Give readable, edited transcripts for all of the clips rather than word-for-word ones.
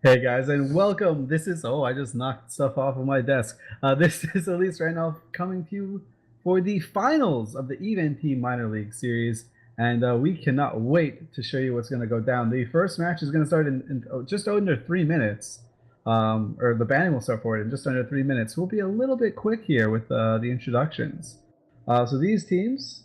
Hey guys, and welcome. This is I just knocked stuff off of my desk. This is Elise right now coming to you for the finals of the EVNT Minor League Series, and we cannot wait to show you what's going to go down. The first match is going to start in just under 3 minutes, or the banning will start for it in just under 3 minutes. We'll be a little bit quick here with the introductions. So these teams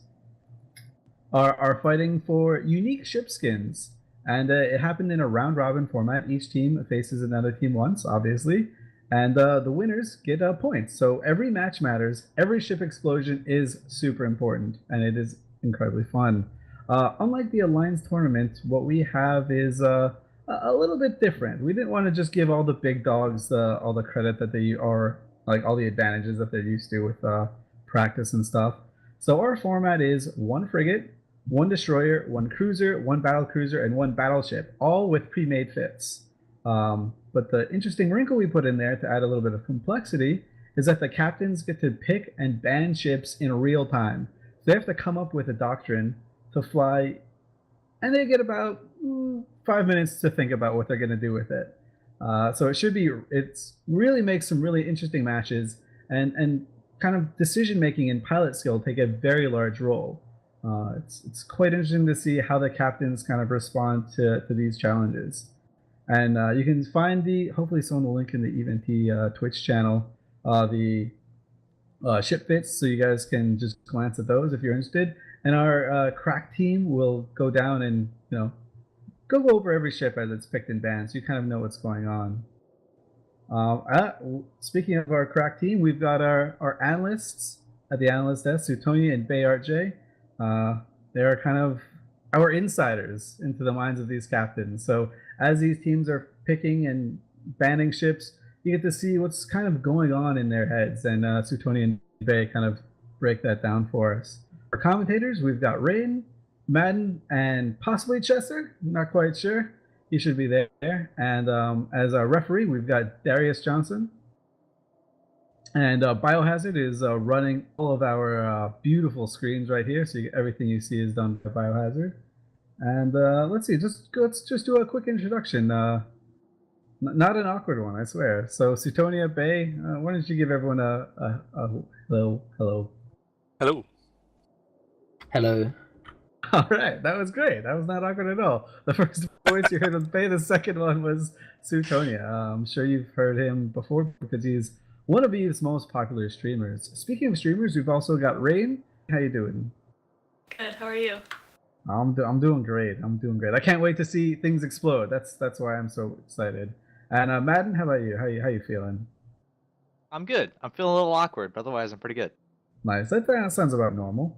are fighting for unique ship skins. And it happened in a round robin format. Each team faces another team once, obviously. And the winners get points. So every match matters. Every ship explosion is super important. And it is incredibly fun. Unlike the Alliance tournament, what we have is a little bit different. We didn't want to just give all the big dogs all the credit that they are, like all the advantages that they're used to with practice and stuff. So our format is one frigate, one destroyer, one cruiser, one battle cruiser, and one battleship, all with pre-made fits. But the interesting wrinkle we put in there to add a little bit of complexity is that the captains get to pick and ban ships in real time. So they have to come up with a doctrine to fly, and they get about 5 minutes to think about what they're going to do with it. So it's really makes some really interesting matches, and kind of decision making and pilot skill take a very large role. It's quite interesting to see how the captains kind of respond to these challenges. And you can find hopefully someone will link in the EVNT Twitch channel, the ship fits, so you guys can just glance at those if you're interested. And our crack team will go down and go over every ship as it's picked and banned, so you kind of know what's going on. Speaking of our crack team, we've got our analysts at the analyst desk, Sutonia and BayRJ. They're kind of our insiders into the minds of these captains. So as these teams are picking and banning ships, you get to see what's kind of going on in their heads. And Sutonia and Bay kind of break that down for us. For commentators, we've got Rain, Madden, and possibly Chester. Not quite sure. He should be there. And as a referee, we've got Darius Johnson. And Biohazard is running all of our beautiful screens right here. So everything you see is done by Biohazard. And let's see, let's just do a quick introduction. Not an awkward one, I swear. So Sutonia, Bay, why don't you give everyone a hello? Hello. Hello. All right, that was great. That was not awkward at all. The first voice you heard was Bay. The second one was Sutonia. I'm sure you've heard him before because he's one of Eve's most popular streamers. Speaking of streamers, we've also got Rain. How you doing? Good. How are you? I'm doing great. I'm doing great. I can't wait to see things explode. That's why I'm so excited. And Madden, how about you? How you feeling? I'm good. I'm feeling a little awkward, but otherwise I'm pretty good. Nice. That sounds about normal.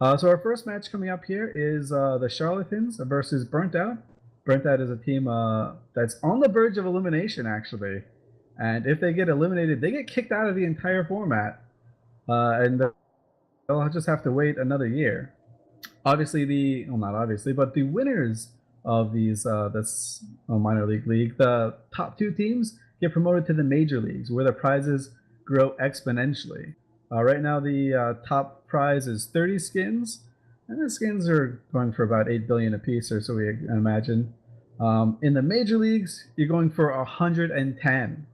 So our first match coming up here is the Charlatans versus Burnt Out. Burnt Out is a team that's on the verge of elimination, actually. And if they get eliminated, they get kicked out of the entire format. And they'll just have to wait another year. Obviously, not obviously, but the winners of this minor league, the top two teams get promoted to the major leagues, where the prizes grow exponentially. Right now, the top prize is 30 skins, and the skins are going for about 8 billion a piece, or so we imagine. In the major leagues, you're going for 110.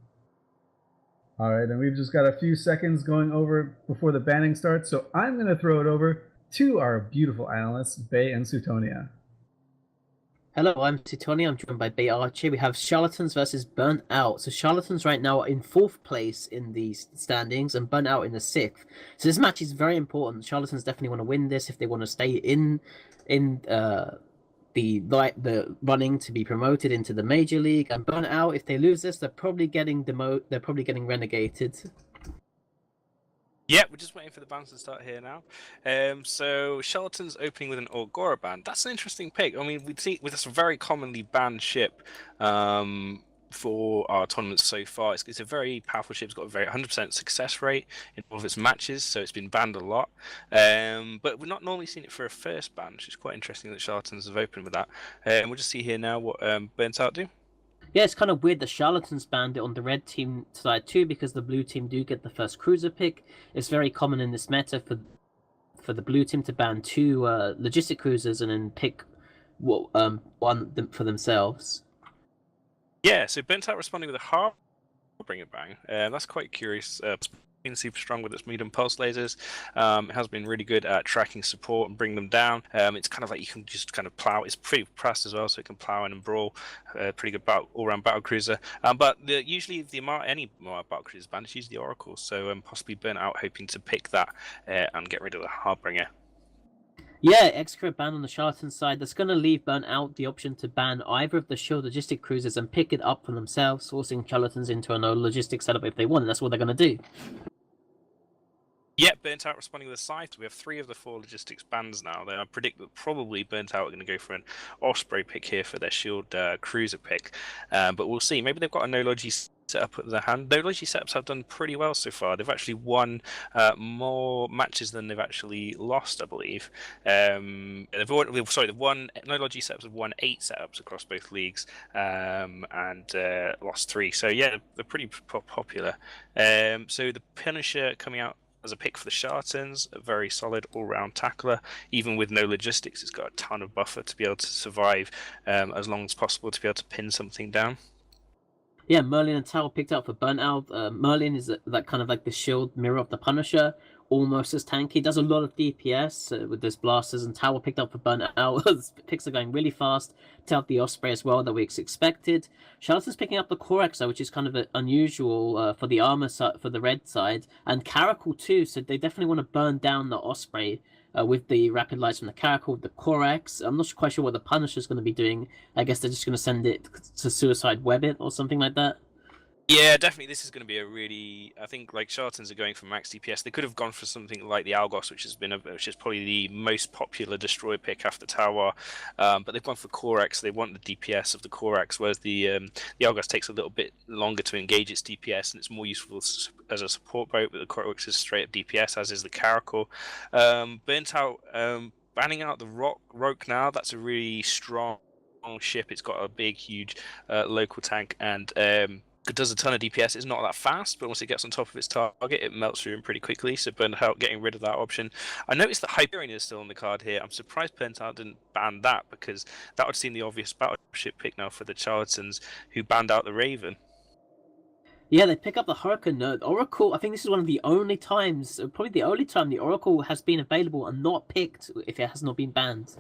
All right, and we've just got a few seconds going over before the banning starts, so I'm going to throw it over to our beautiful analysts, Bay and Sutonia. Hello, I'm Sutonia. I'm joined by BayRJ. We have Charlatans versus Burnt Out. So Charlatans right now are in 4th place in the standings and Burnt Out in the 6th. So this match is very important. Charlatans definitely want to win this if they want to stay in the running to be promoted into the major league. And Burnt Out, if they lose this, they're probably getting relegated. Yeah, we're just waiting for the bans to start here now. So Charlatans opening with an Aurora ban. That's an interesting pick. I mean, we'd see with this very commonly banned ship for our tournaments so far. It's a very powerful ship. It's got a very 100% success rate in all of its matches, so it's been banned a lot. But we're not normally seeing it for a first ban, which is quite interesting that Charlatans have opened with that. And we'll just see here now what Burnt Out do. Yeah, it's kind of weird the Charlatans banned it on the red team side too, because the blue team do get the first cruiser pick. It's very common in this meta for the blue team to ban 2 logistic cruisers and then pick one for themselves. Yeah, so Burnt Out responding with a Harbinger bang. That's quite curious. Been super strong with its medium pulse lasers. It has been really good at tracking support and bring them down. It's kind of like you can just kind of plow. It's pretty fast as well, so it can plow in and brawl. Pretty good all-round battle cruiser. But usually any battle cruisers banned, it's usually the Oracle. So possibly Burnt Out hoping to pick that and get rid of the Harbinger. Yeah, extra ban on the Charlatan side. That's going to leave Burnt Out the option to ban either of the shield logistic cruisers and pick it up for themselves, forcing Charlatans into a no logistic setup if they want. And that's what they're going to do. Yeah, Burnt Out responding with a Scythe. We have 3 of the 4 logistics bans now. I predict that probably Burnt Out are going to go for an Osprey pick here for their shield cruiser pick. But we'll see. Maybe they've got a no logi setup at their hand. No logi setups have done pretty well so far. They've actually won more matches than they've actually lost, I believe. They've won no logi setups have won 8 setups across both leagues and lost 3. So yeah, they're pretty popular. So the Punisher coming out as a pick for the Charlatans, a very solid all-round tackler. Even with no logistics, it's got a ton of buffer to be able to survive as long as possible to be able to pin something down. Yeah, Merlin and Tau picked up for Burnt Out. Merlin is that kind of like the shield mirror of the Punisher, almost as tanky. Does a lot of DPS with those blasters, and Tower picked up for Burnt Out. Picks are going really fast. To help the Osprey as well that we expected. Charlatans picking up the Corax, which is kind of unusual for the armor side, for the red side, and Caracal too. So they definitely want to burn down the Osprey with the rapid lights from the Caracal, the Corax. I'm not quite sure what the Punisher is going to be doing. I guess they're just going to send it to Suicide Web it or something like that. Yeah, definitely. This is going to be a really. I think like Charlatans are going for max DPS. They could have gone for something like the Algos, which is probably the most popular destroyer pick after Tower. But they've gone for Corax. They want the DPS of the Corax, whereas the Algos takes a little bit longer to engage its DPS, and it's more useful as a support boat. But the Corax is straight up DPS, as is the Caracal. Burnt Out, banning out the Roke now. That's a really strong ship. It's got a big, huge local tank and. It does a ton of DPS. It's not that fast, but once it gets on top of its target, it melts through him pretty quickly. So Burnt Out getting rid of that option. I noticed that Hyperion is still on the card here. I'm surprised Burnt Out didn't ban that because that would seem the obvious battleship pick now for the Charlatans, who banned out the Raven. Yeah, they pick up the Hurricane. Oracle, I think this is one of the only times, probably the only time the Oracle has been available and not picked if it has not been banned.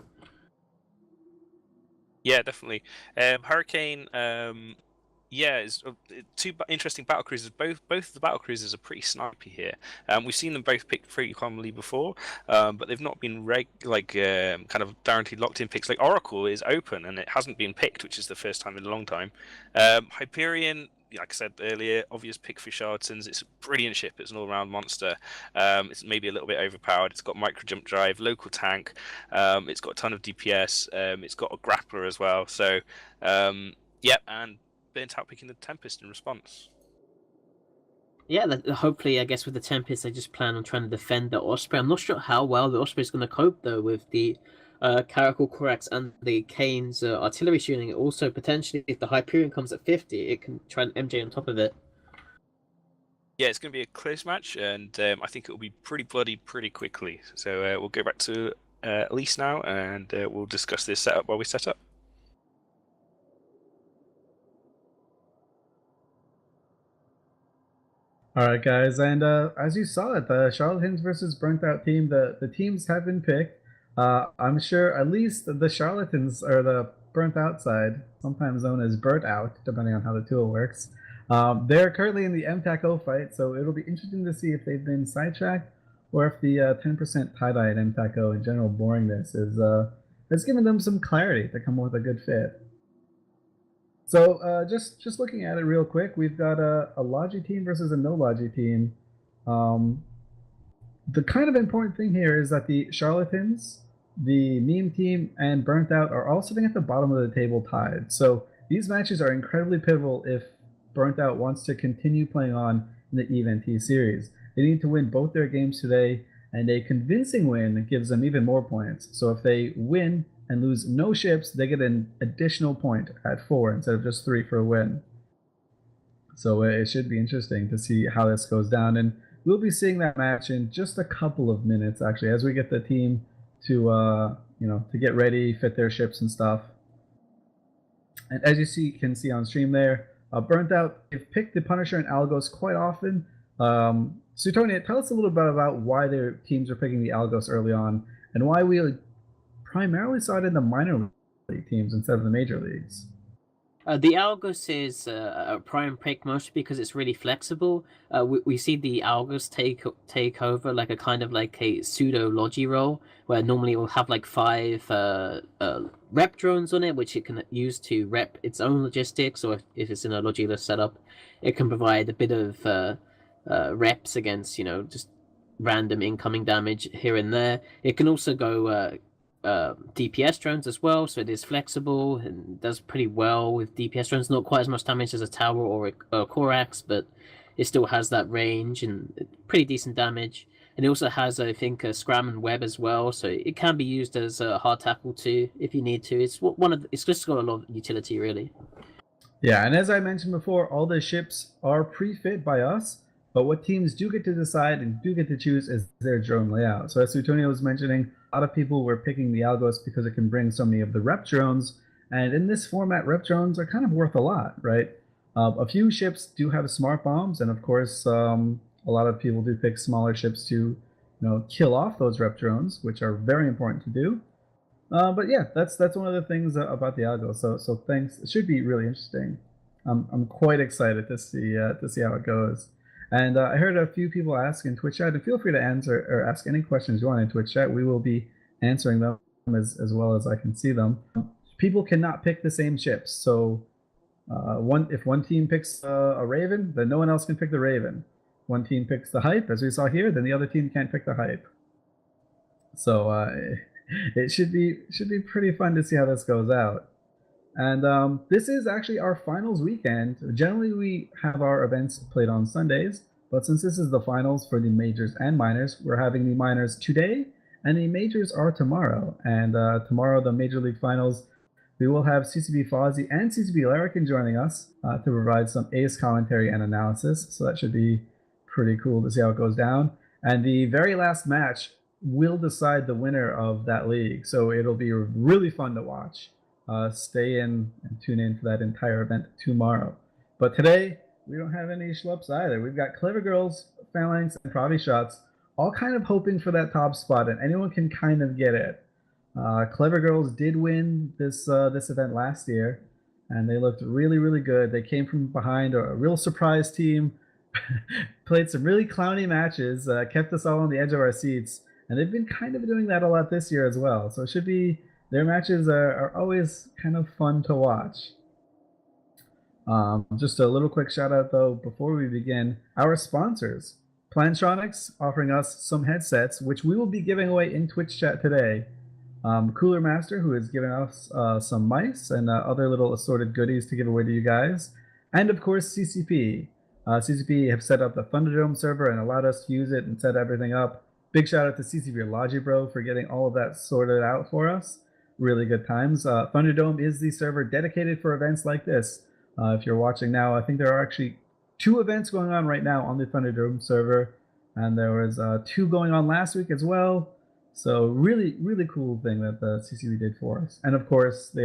Yeah, definitely. Hurricane. Yeah, it's 2 interesting battle cruisers. Both of the battle cruisers are pretty snipey here. We've seen them both picked pretty commonly before, but they've not been kind of guaranteed locked-in picks. Like Oracle is open and it hasn't been picked, which is the first time in a long time. Hyperion, like I said earlier, obvious pick for Charlatans. It's a brilliant ship. It's an all-round monster. It's maybe a little bit overpowered. It's got micro jump drive, local tank. It's got a ton of DPS. It's got a grappler as well. So, yeah, and Burnt Out picking the Tempest in response. Yeah, hopefully, I guess with the Tempest, they just plan on trying to defend the Osprey. I'm not sure how well the Osprey is going to cope, though, with the Caracal Corax and the Kane's artillery shooting. Also, potentially, if the Hyperion comes at 50, it can try and MJ on top of it. Yeah, it's going to be a close match, and I think it will be pretty bloody pretty quickly. So we'll go back to Elise now, and we'll discuss this setup while we set up. All right, guys, and as you saw it, the Charlatans versus Burnt Out team, the teams have been picked. I'm sure at least the Charlatans are the Burnt Out side, sometimes known as Burnt Out, depending on how the tool works. They're currently in the MTAC-0 fight, so it'll be interesting to see if they've been sidetracked or if the 10% tie-dye at MTAC-0 in general boringness is giving them some clarity to come up with a good fit. So just looking at it real quick, we've got a Logi team versus a no Logi team. The kind of important thing here is that the Charlatans, the meme team, and Burnt Out are all sitting at the bottom of the table tied. So these matches are incredibly pivotal if Burnt Out wants to continue playing on in the EVE-NT series. They need to win both their games today, and a convincing win gives them even more points. So if they win and lose no ships, they get an additional point at 4 instead of just 3 for a win. So it should be interesting to see how this goes down, and we'll be seeing that match in just a couple of minutes, actually, as we get the team to to get ready, fit their ships and stuff. And as can see on stream there, Burnt Out, they've picked the Punisher and Algos quite often. Suetonia, tell us a little bit about why their teams are picking the Algos early on, and why we primarily saw it in the minor league teams instead of the major leagues. The Algos is a prime pick mostly because it's really flexible. We see the Algos take over like a kind of like a pseudo logi role, where normally it will have like 5 rep drones on it, which it can use to rep its own logistics, or if it's in a logiless setup, it can provide a bit of reps against, just random incoming damage here and there. It can also go DPS drones as well, so it is flexible and does pretty well with DPS drones. Not quite as much damage as a tower or a Corax, but it still has that range and pretty decent damage. And it also has, I think, a Scram and Web as well, so it can be used as a hard tackle too if you need to. It's just got a lot of utility, really. Yeah, and as I mentioned before, all the ships are pre-fit by us, but what teams do get to decide and do get to choose is their drone layout. So as Suetonia was mentioning, a lot of people were picking the Algos because it can bring so many of the rep drones, and in this format, rep drones are kind of worth a lot, right? A few ships do have smart bombs, and of course, a lot of people do pick smaller ships to, kill off those rep drones, which are very important to do. But yeah, that's one of the things about the Algos. So thanks. It should be really interesting. I'm quite excited to see how it goes. And I heard a few people ask in Twitch chat, and feel free to answer or ask any questions you want in Twitch chat. We will be answering them as well as I can see them. People cannot pick the same ships. So if one team picks a Raven, then no one else can pick the Raven. One team picks the Hype, as we saw here, then the other team can't pick the Hype. So it should be pretty fun to see how this goes out. And this is actually our finals weekend. Generally, we have our events played on Sundays, but since this is the finals for the majors and minors, we're having the minors today, and the majors are tomorrow. And tomorrow, the Major League Finals, we will have CCB Fozzie and CCB Larrikin joining us to provide some ace commentary and analysis. So that should be pretty cool to see how it goes down. And the very last match will decide the winner of that league. So it'll be really fun to watch. Stay in and tune in for that entire event tomorrow. But today, we don't have any schlups either. We've got Clever Girls, Phalanx, and Pravi Shots all kind of hoping for that top spot, and anyone can kind of get it. Clever Girls did win this event last year, and they looked really, really good. They came from behind, a real surprise team, played some really clowny matches, kept us all on the edge of our seats, and they've been kind of doing that a lot this year as well. So it should be, their matches are always kind of fun to watch. Just a little quick shout out though before we begin, our sponsors, Plantronics, offering us some headsets, which we will be giving away in Twitch chat today. Cooler Master, who is giving us some mice and other little assorted goodies to give away to you guys. And of course, CCP. CCP have set up the Thunderdome server and allowed us to use it and set everything up. Big shout out to CCP Logibro for getting all of that sorted out for us. Really good times. Thunderdome is the server dedicated for events like this. If you're watching now, I think there are actually 2 events going on right now on the Thunderdome server, and there was 2 going on last week as well. So really, really cool thing that the CCB did for us. And of course, they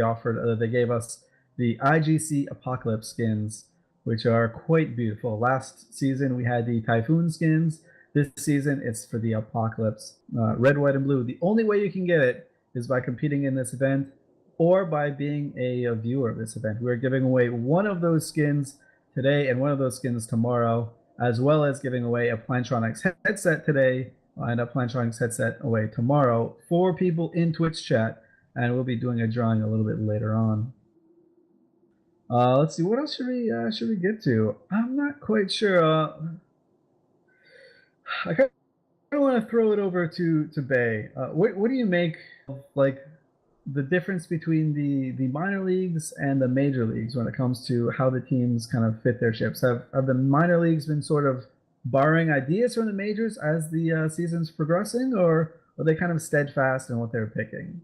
gave us the IGC Apocalypse skins, which are quite beautiful. Last season we had the Typhoon skins. This season it's for the Apocalypse, red, white, and blue. The only way you can get it is by competing in this event or by being a viewer of this event. We're giving away one of those skins today and one of those skins tomorrow, as well as giving away a Plantronics headset today and a Plantronics headset away tomorrow for people in Twitch chat, and we'll be doing a drawing a little bit later on. Let's see, what else should we get to? I'm not quite sure. I kind of want to throw it over to Bay. What do you make of like the difference between the minor leagues and the major leagues when it comes to how the teams kind of fit their ships? Have the minor leagues been sort of borrowing ideas from the majors as the season's progressing, or are they kind of steadfast in what they're picking?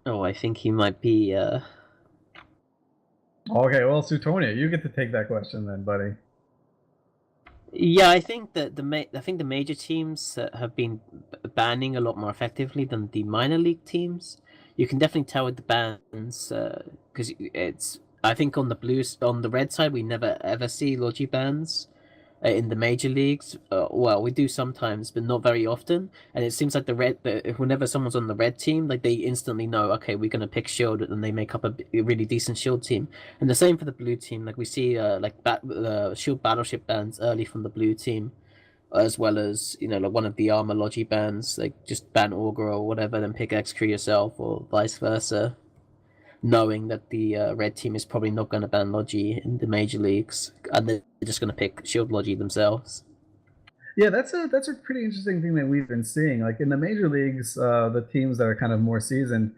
Oh, I think he might be. Okay, well, Suetonia, you get to take that question then, buddy. Yeah, I think that the major teams have been banning a lot more effectively than the minor league teams. You can definitely tell with the bans because it's. I think on the red side, we never ever see Logi bans. In the major leagues. Well, we do sometimes, but not very often. And it seems like whenever someone's on the red team, like they instantly know, okay, we're gonna pick Shield, and they make up a really decent Shield team. And the same for the blue team. Like we see, Shield Battleship bans early from the blue team, as well as like one of the armor Logi bans, like just ban Augur or whatever, then pick X Crew yourself, or vice versa, knowing that the red team is probably not going to ban Logi in the major leagues, and they're just going to pick Shield Logi themselves. Yeah, that's a pretty interesting thing that we've been seeing. Like in the major leagues, the teams that are kind of more seasoned,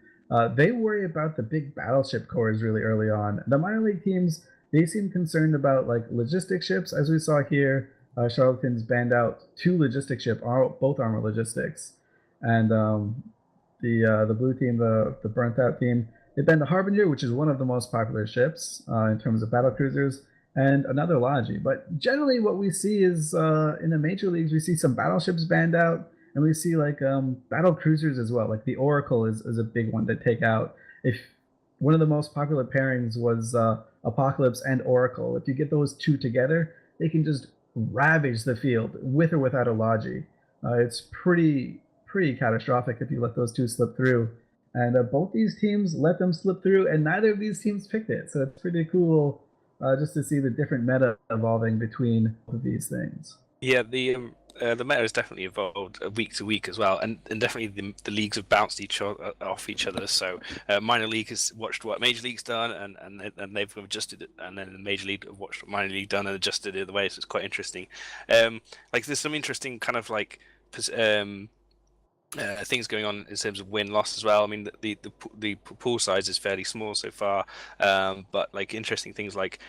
they worry about the big battleship cores really early on. The minor league teams, they seem concerned about like logistic ships, as we saw here. Charlatans banned out 2 logistic ship, both armor logistics, and the blue team, the burnt out team, they banned the Harbinger, which is one of the most popular ships in terms of battle cruisers, and another Logi. But generally, what we see is in the major leagues, we see some battleships banned out, and we see like battle cruisers as well. Like the Oracle is a big one to take out. If one of the most popular pairings was Apocalypse and Oracle, if you get those 2 together, they can just ravage the field with or without a Logi. It's pretty catastrophic if you let those 2 slip through. And both these teams let them slip through, and neither of these teams picked it. So it's pretty cool just to see the different meta evolving between both of these things. Yeah, the meta has definitely evolved week to week as well, and definitely the leagues have bounced off each other. So minor league has watched what major league's done, and they've adjusted it, and then the major league have watched what minor league done and adjusted it the other way. So it's quite interesting. Like there's some interesting kind of like things going on in terms of win-loss as well. I mean, the pool size is fairly small so far, but like interesting things like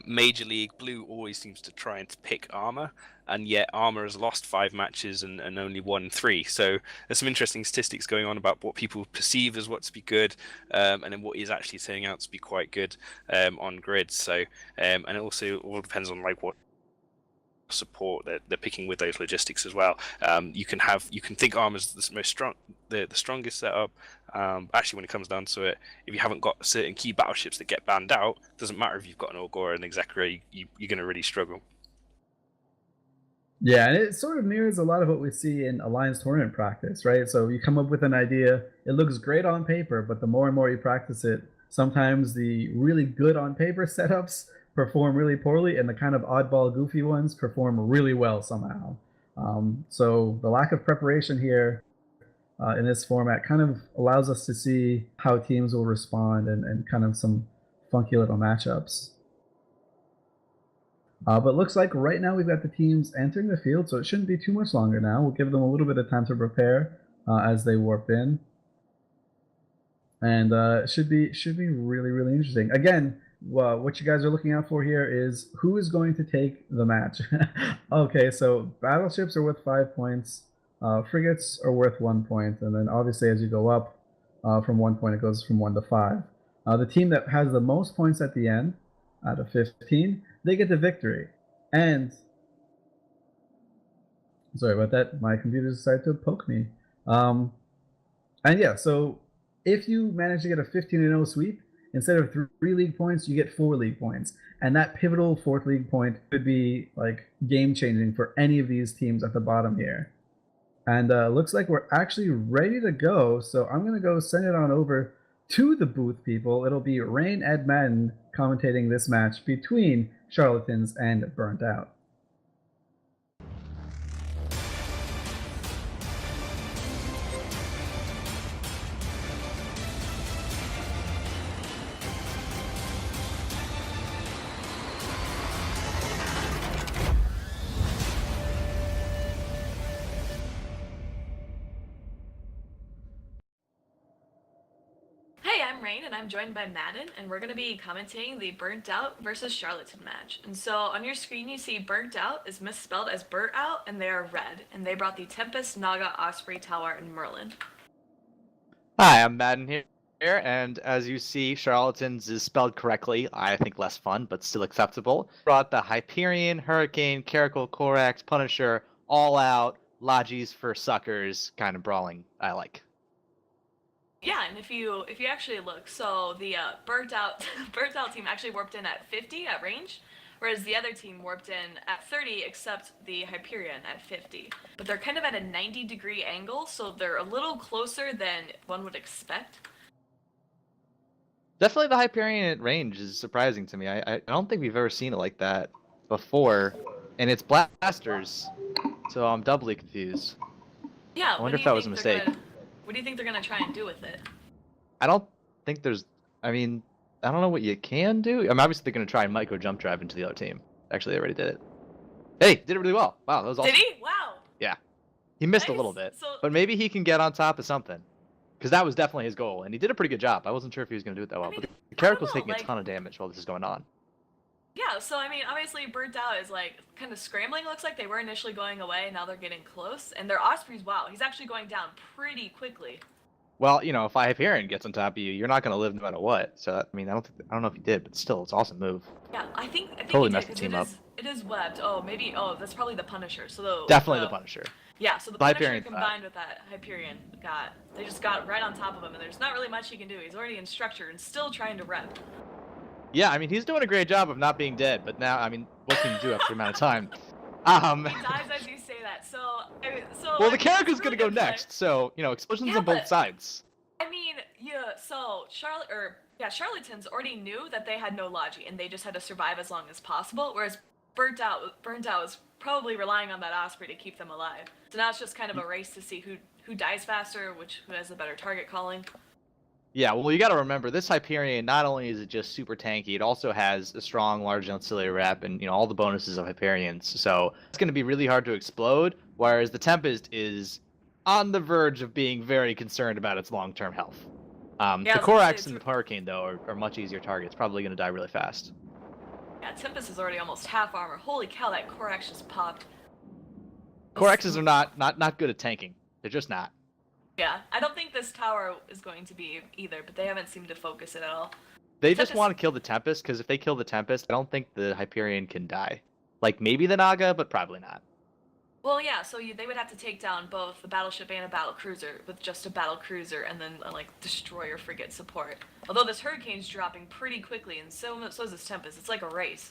Major League Blue always seems to try and pick armor, and yet armor has lost 5 matches and only won 3. So there's some interesting statistics going on about what people perceive as what to be good, and then what is actually turning out to be quite good on grids. So and it also all depends on like what support that they're picking with those logistics as well. You can think armor's the strongest setup. Actually, when it comes down to it, if you haven't got certain key battleships that get banned out, it doesn't matter if you've got an Augur and Execra, you're going to really struggle. Yeah, and it sort of mirrors a lot of what we see in Alliance tournament practice, right? So you come up with an idea, it looks great on paper, but the more and more you practice it, sometimes the really good on paper setups perform really poorly, and the kind of oddball, goofy ones perform really well somehow. So the lack of preparation here in this format kind of allows us to see how teams will respond and kind of some funky little matchups. But looks like right now we've got the teams entering the field, so it shouldn't be too much longer now. We'll give them a little bit of time to prepare as they warp in, and it should be really interesting. Again, what you guys are looking out for here is who is going to take the match. Okay, so battleships are worth 5 points, frigates are worth 1 point, and then obviously as you go up from 1 point, it goes from 1 to 5. The team that has the most points at the end, out of 15, they get the victory. And sorry about that, my computer decided to poke me. And yeah, so if you manage to get a 15-0 sweep, instead of 3 league points, you get 4 league points. And that pivotal 4th league point could be like game changing for any of these teams at the bottom here. And looks like we're actually ready to go. So I'm going to go send it on over to the booth people. It'll be Rain Ed Madden commentating this match between Charlatans and Burnt Out. Hey, I'm Rain, and I'm joined by Madden, and we're going to be commentating the Burnt Out versus Charlatan match. And so on your screen, you see Burnt Out is misspelled as Burnt Out, and they are red. And they brought the Tempest, Naga, Osprey, Tower, and Merlin. Hi, I'm Madden here. and as you see, Charlatans is spelled correctly. I think less fun, but still acceptable. Brought the Hyperion, Hurricane, Caracal, Corax, Punisher, all out, Logis for suckers, kind of brawling. I like. Yeah, and if you actually look, so the burnt out team actually warped in at 50 at range, whereas the other team warped in at 30, except the Hyperion at 50. But they're kind of at a 90-degree angle, so they're a little closer than one would expect. Definitely the Hyperion at range is surprising to me. I don't think we've ever seen it like that before, and it's blasters, so I'm doubly confused. Yeah, I wonder if that was a mistake. What do you think they're gonna try and do with it? I don't think there's. I mean, I don't know what you can do. I mean, obviously they're gonna try and micro jump drive into the other team. Actually, they already did it. Hey, did it really well. Wow, that was awesome. Did he? Wow. Yeah, he missed a Nice. little bit, So- but maybe he can get on top of something, because that was definitely his goal, and he did a pretty good job. I wasn't sure if he was gonna do it that well, mean, but the I don't Caracal's know, taking like- a ton of damage while this is going on. Yeah, so I mean, obviously, Burnt Out is like kind of scrambling. Looks like they were initially going away, now they're getting close. And their Osprey's, wow, he's actually going down pretty quickly. Well, you know, if Hyperion gets on top of you, you're not gonna live no matter what. So I mean, I don't know if he did, but still, it's an awesome move. Yeah, I think Totally he did, messed the 'cause team it is webbed. Oh, maybe. Oh, that's probably the Punisher. So Definitely the Punisher. Yeah, so the The Punisher Hyperion's combined with that Hyperion they just got right on top of him, and there's not really much he can do. He's already in structure and still trying to rep. Yeah, I mean, he's doing a great job of not being dead, but now, I mean, what can you do after the amount of time? He dies as you say that. So Well, the it's Caracal's really gonna go good play. next, so you know, explosions Yeah, on both but- sides. I mean, yeah. So Charlatans already knew that they had no Logi, and they just had to survive as long as possible. Whereas Burnt Out was probably relying on that Osprey to keep them alive. So now it's just kind of a race to see who dies faster, who has the better target calling. Yeah, well, you got to remember this Hyperion. Not only is it just super tanky, it also has a strong, large ancillary rep, and you know all the bonuses of Hyperions. So it's going to be really hard to explode. Whereas the Tempest is on the verge of being very concerned about its long-term health. Yeah, the I was gonna say, Corax and the Hurricane, though, are much easier targets. Probably going to die really fast. Yeah, Tempest is already almost half armor. Holy cow, that Corax just popped. Coraxes are not good at tanking. They're just not. Yeah, I don't think this tower is going to be either, but they haven't seemed to focus it at all. They just Tempest- want to kill the Tempest, because if they kill the Tempest, I don't think the Hyperion can die. Like, maybe the Naga, but probably not. Well, yeah, so they would have to take down both the battleship and a battle cruiser with just a battle cruiser and then like destroyer frigate support. Although this Hurricane's dropping pretty quickly, and so is this Tempest. It's like a race.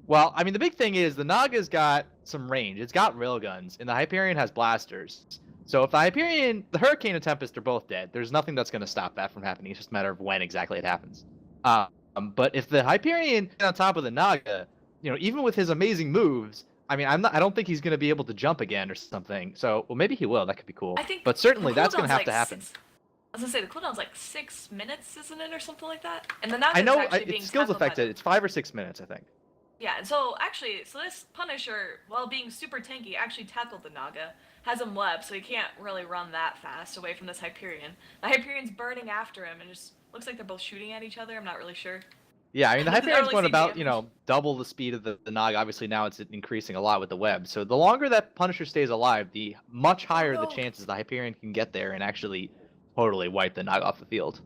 Well, I mean, the big thing is the Naga's got some range. It's got railguns, and the Hyperion has blasters. So if the Hurricane and Tempest are both dead, there's nothing that's going to stop that from happening. It's just a matter of when exactly it happens. But if the Hyperion is on top of the Naga, you know, even with his amazing moves, I mean, I don't think he's going to be able to jump again or something. So, well, maybe he will. That could be cool. I think But certainly the that's going to cooldown's have to happen. I was gonna say the cooldown's like 6 minutes, isn't it, or something like that? And then that's I know actually being it's skills tackled by affected. It's 5 or 6 minutes, I think. Yeah, and so actually, this Punisher, while being super tanky, actually tackled the Naga. Has him webbed, so he can't really run that fast away from this Hyperion. The Hyperion's burning after him, and just looks like they're both shooting at each other. I'm not really sure. Yeah, I mean, the I don't Hyperion's really going see about, damage. you know, double the speed of the Naga. Obviously, now it's increasing a lot with the web. So the longer that Punisher stays alive, the much higher the no. chances the Hyperion can get there and actually totally wipe the Naga off the field.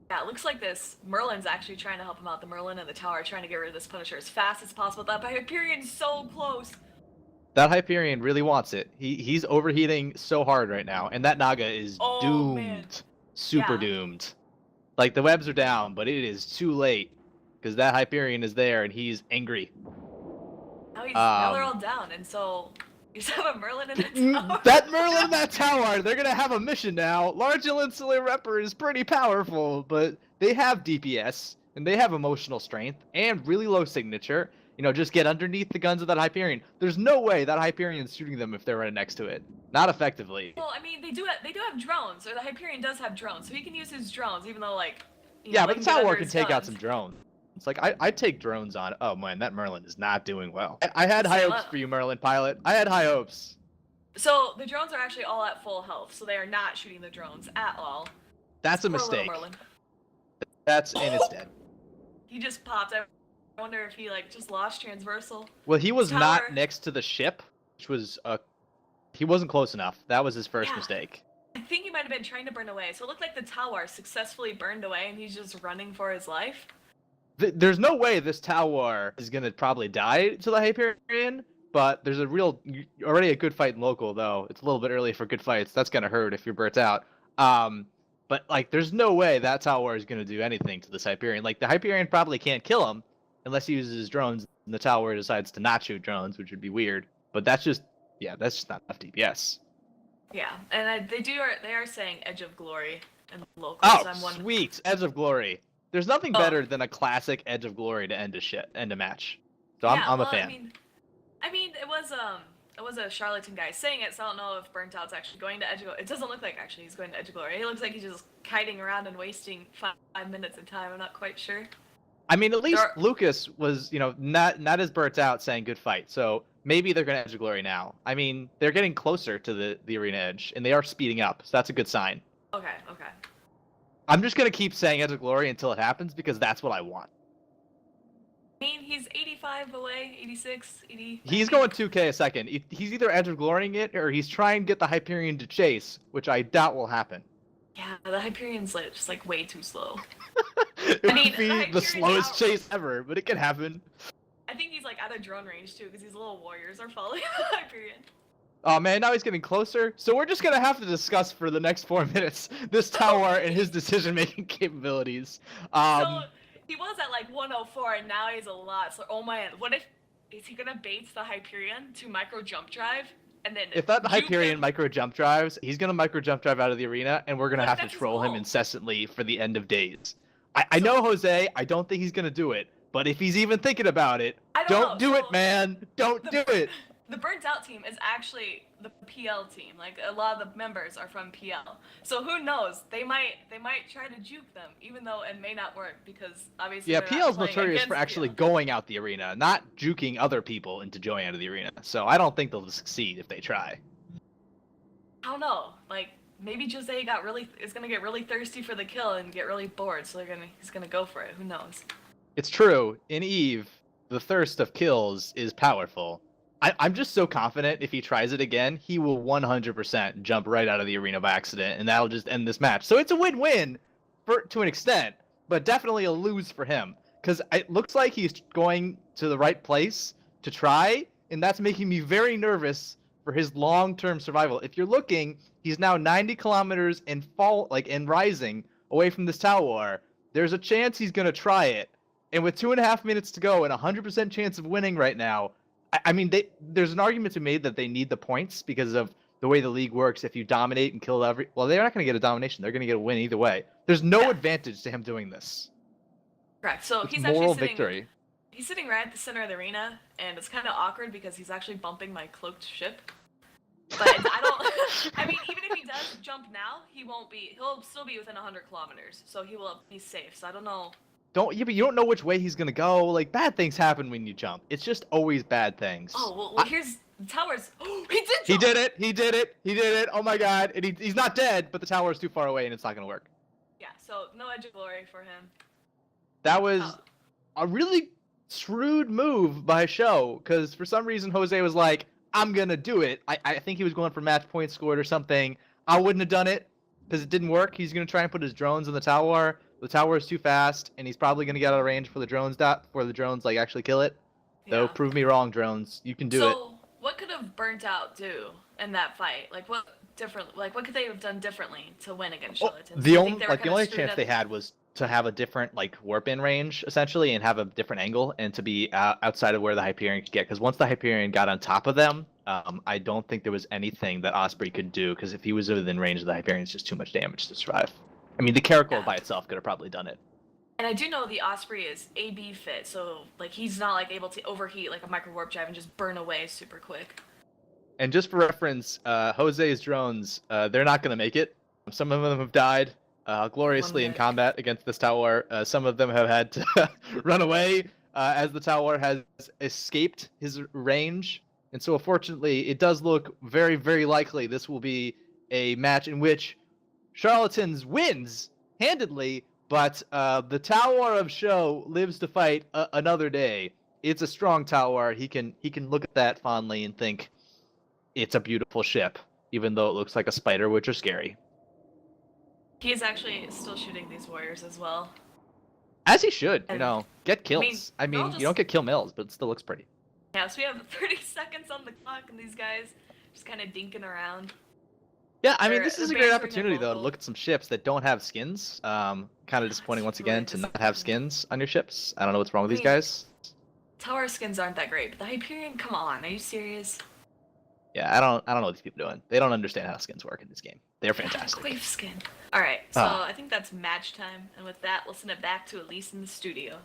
Yeah, it looks like this Merlin's actually trying to help him out. The Merlin and the tower are trying to get rid of this Punisher as fast as possible. That Hyperion's so close. That Hyperion really wants it. He's overheating so hard right now, and that Naga is Oh, doomed. man. Super Yeah. doomed. Like, the webs are down, but it is too late. Because that Hyperion is there, and he's angry. Now they're all down, and so you just have a Merlin in the tower. That Merlin in that tower, they're gonna have a mission now. Large Insular Repper is pretty powerful, but they have DPS, and they have emotional strength, and really low signature. You know, just get underneath the guns of that Hyperion. There's no way that Hyperion's shooting them if they're right next to it. Not effectively. Well, I mean, they do have drones, or the Hyperion does have drones, so he can use his drones, even though like. Yeah, they but can the get tower under can his take out guns. some drones. It's like, I'd take drones on. Oh man, that Merlin is not doing well. I had Say high hopes what? for you, Merlin pilot. I had high hopes. So the drones are actually all at full health, so they are not shooting the drones at all. That's a Poor little mistake. Merlin. And it's dead. He just popped. I wonder if he like just lost transversal. Well, he was Tower. not next to the ship, which was he wasn't close enough. That was his first Yeah. mistake. I think he might have been trying to burn away. So it looked like the tower successfully burned away, and he's just running for his life. There's no way this tower is gonna probably die to the Hyperion, but there's already a good fight in local though. It's a little bit early for good fights. That's gonna hurt if you're burnt out. But like, there's no way that tower is gonna do anything to this Hyperion. Like, the Hyperion probably can't kill him unless he uses his drones, and the tower decides to not shoot drones, which would be weird. But that's just not enough DPS. Yeah, and they are saying Edge of Glory in local. Oh, so I'm wondering. sweet Edge of Glory. There's nothing better than a classic Edge of Glory to end a match. So Yeah, I'm a well, fan. I mean, it was a charlatan guy saying it, so I don't know if Burnt Out's actually going to Edge of Glory. It doesn't look like actually he's going to Edge of Glory. He looks like he's just kiting around and wasting 5 minutes of time. I'm not quite sure. I mean, at least Lucas was, not as burnt out, saying good fight. So maybe they're going to Edge of Glory now. I mean, they're getting closer to the arena edge, and they are speeding up, so that's a good sign. Okay. I'm just going to keep saying Edge of Glory until it happens, because that's what I want. I mean, he's 85 away, 86, 80. He's going 2K a second. He's either Edge of Glorying it, or he's trying to get the Hyperion to chase, which I doubt will happen. Yeah, the Hyperion's just way too slow. It would be the slowest chase ever, but it can happen. I think he's out of drone range too, because these little warriors are following the Hyperion. Oh man, now he's getting closer. So we're just gonna have to discuss for the next 4 minutes this tower and his decision-making capabilities. So he was at 104, and now he's a lot. So oh man, is he gonna bait the Hyperion to micro jump drive? And then if that Hyperion micro jump drives, he's gonna micro jump drive out of the arena, and we're gonna have to troll him incessantly for the end of days. I know Jose. I don't think he's gonna do it, but if he's even thinking about it, don't do it, man. Don't do it. The Burnt Out team is actually the PL team. A lot of the members are from PL. So who knows? They might try to juke them, even though it may not work because obviously. Yeah, they're PL's not notorious for actually going out the arena, not juking other people into going out of the arena. So I don't think they'll succeed if they try. I don't know. Maybe Jose is gonna get really thirsty for the kill and get really bored, so he's gonna go for it. Who knows? It's true. In Eve, the thirst of kills is powerful. I'm just so confident if he tries it again, he will 100% jump right out of the arena by accident, and that'll just end this match. So it's a win-win to an extent, but definitely a lose for him. Because it looks like he's going to the right place to try, and that's making me very nervous for his long-term survival. If you're looking, he's now 90 kilometers and rising away from this tower. There's a chance he's going to try it. And with 2.5 minutes to go and 100% chance of winning right now, I mean, there's an argument to be made that they need the points because of the way the league works. If you dominate and kill well, they're not going to get a domination. They're going to get a win either way. There's no advantage to him doing this. Correct. So it's he's moral actually victory. He's sitting right at the center of the arena, and it's kind of awkward because he's actually bumping my cloaked ship. But I don't. I mean, even if he does jump now, he'll still be within 100 kilometers, so he will be safe. So I don't know. But you don't know which way he's gonna go. Bad things happen when you jump. It's just always bad things. Oh well, here's the towers. Oh, he did jump! He did it. He did it. He did it. Oh my god! And he's not dead, but the tower is too far away, and it's not gonna work. Yeah. So no Edge of Glory for him. That was a really shrewd move by Show, because for some reason Jose was like, "I'm gonna do it." I think he was going for match points scored or something. I wouldn't have done it because it didn't work. He's gonna try and put his drones in the tower. The tower is too fast, and he's probably going to get out of range for the drones actually kill it. So Yeah. prove me wrong, drones. You can do it. So what could have Burnt Out do in that fight? What could they have done differently to win against Charlatans? The only chance they had was to have a different warp in range essentially, and have a different angle, and to be outside of where the Hyperion could get. Because once the Hyperion got on top of them, I don't think there was anything that Osprey could do. Because if he was within range of the Hyperion, it's just too much damage to survive. I mean, the Caracol by itself could have probably done it. And I do know the Osprey is AB fit, so he's not able to overheat a micro warp drive and just burn away super quick. And just for reference, Jose's drones, they're not going to make it. Some of them have died gloriously in combat against this tower. Some of them have had to run away as the tower has escaped his range. And so, unfortunately, it does look very, very likely this will be a match in which Charlatans wins handedly, but the Tower of Show lives to fight another day. It's a strong tower. He can look at that fondly and think it's a beautiful ship, even though it looks like a spider, which are scary. He is actually still shooting these warriors as well. As he should, you And- know, get kills. mean, I mean, they'll you don't just- get kill mills, but it still looks pretty. Yeah, so we have 30 seconds on the clock, and these guys just kind of dinking around. Yeah, I mean, They're- this is a they're great bantering opportunity at though to local. look at some ships that don't have skins. Kind of disappointing once really again to not have disappointing. skins on your ships. I don't know what's wrong with these I mean- guys. Tower skins aren't that great, but the Hyperion, come on, are you serious? Yeah, I don't know what these people are doing. They don't understand how skins work in this game. They're fantastic. Quave skin. Alright, so Ah. I think that's match time, and with that, we'll send it back to Elise in the studio.